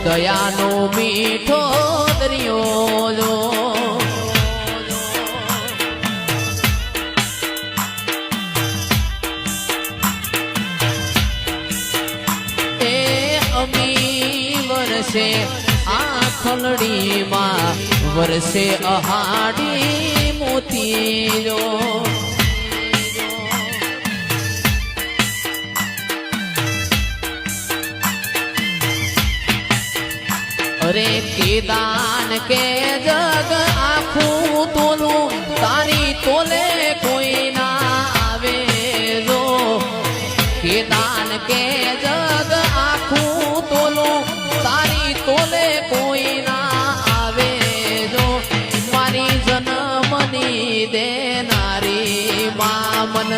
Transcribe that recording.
દયાનો મીઠો દરિયો જો એ અમી વરસે આ ખલડીમાં વરસે અહાડી મોતી જો અરે કેદાન કે જગ આખું તોલું તારી તોલે કોઈ ના આવે જો કેદાન કે જગ આખું તોલું તારી તોલે કોઈ ના આવે જો મારી જન્મની દેનારી મા મન